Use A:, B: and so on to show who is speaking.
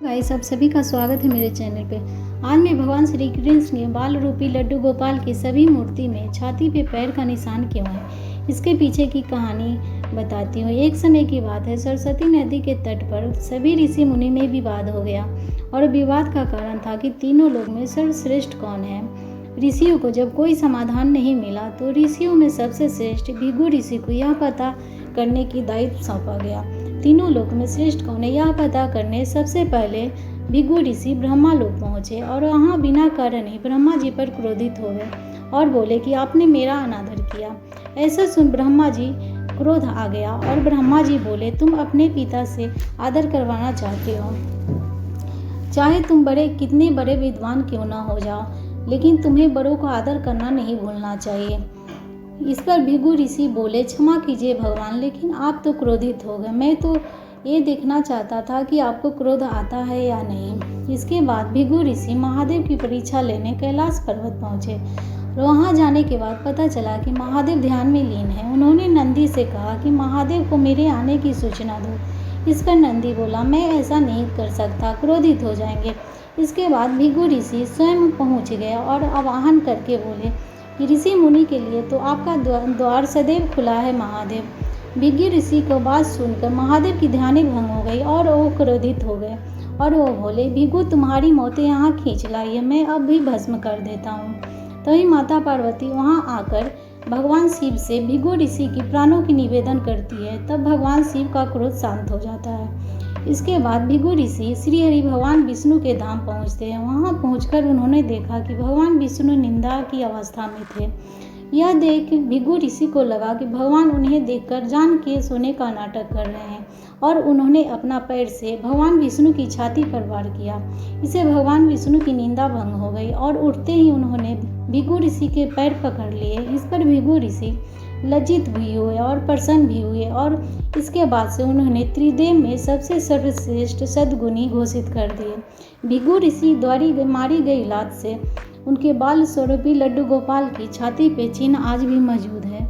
A: Guys, आप सभी का स्वागत है मेरे चैनल पे। आज मैं भगवान श्री कृष्ण के बाल रूपी लड्डू गोपाल की सभी मूर्ति में छाती पे पैर का निशान क्यों है, इसके पीछे की कहानी बताती हूँ। एक समय की बात है, सरस्वती नदी के तट पर सभी ऋषि मुनि में विवाद हो गया और विवाद का कारण था कि तीनों लोग में सर्वश्रेष्ठ कौन है। ऋषियों को जब कोई समाधान नहीं मिला तो ऋषियों में सबसे श्रेष्ठ भृगु ऋषि को यह पता करने की दायित्व सौंपा गया। तीनों लोक में श्रेष्ठ कौन है यह पता करने सबसे पहले भृगु ऋषि ब्रह्मा लोक पहुँचे और वहाँ बिना कारण ही ब्रह्मा जी पर क्रोधित हो गए और बोले कि आपने मेरा अनादर किया। ऐसा सुन ब्रह्मा जी क्रोध आ गया और ब्रह्मा जी बोले, तुम अपने पिता से आदर करवाना चाहते हो, चाहे तुम कितने बड़े विद्वान क्यों ना हो जाओ, लेकिन तुम्हें बड़ों का आदर करना नहीं भूलना चाहिए। इस पर भृगु ऋषि बोले, क्षमा कीजिए भगवान, लेकिन आप तो क्रोधित हो गए। मैं तो ये देखना चाहता था कि आपको क्रोध आता है या नहीं। इसके बाद भृगु ऋषि महादेव की परीक्षा लेने कैलाश पर्वत पहुँचे। वहाँ जाने के बाद पता चला कि महादेव ध्यान में लीन है। उन्होंने नंदी से कहा कि महादेव को मेरे आने की सूचना दो। इस पर नंदी बोला, मैं ऐसा नहीं कर सकता, क्रोधित हो जाएंगे। इसके बाद भृगु ऋषि स्वयं पहुँच गए और आवाहन करके बोले, ऋषि मुनि के लिए तो आपका द्वार सदैव खुला है महादेव। भृगु ऋषि को बात सुनकर महादेव की ध्यान भंग हो गई और वो क्रोधित हो गए और वो बोले, भृगु तुम्हारी मौतें यहाँ खींच लाइए, मैं अब भी भस्म कर देता हूँ। तभी माता पार्वती वहाँ आकर भगवान शिव से भृगु ऋषि की प्राणों की निवेदन करती है। तब भगवान शिव का क्रोध शांत हो जाता है। इसके बाद भृगु ऋषि श्री हरि भगवान विष्णु के धाम पहुँचते हैं। वहाँ पहुँचकर उन्होंने देखा कि भगवान विष्णु निंदा की अवस्था में थे। यह देख भृगु ऋषि को लगा कि भगवान उन्हें देखकर जान के सोने का नाटक कर रहे हैं और उन्होंने अपना पैर से भगवान विष्णु की छाती पर वार किया। इससे भगवान विष्णु की निंदा भंग हो गई और उठते ही उन्होंने भृगु ऋषि के पैर पकड़ लिए। इस पर भृगु ऋषि लज्जित भी हुए और प्रसन्न भी हुए और इसके बाद से उन्होंने त्रिदेव में सबसे सर्वश्रेष्ठ सद्गुणी घोषित कर दिए। भृगु ऋषि द्वारा मारी गई लात से उनके बाल स्वरूपी लड्डू गोपाल की छाती पे चिन्ह आज भी मौजूद है।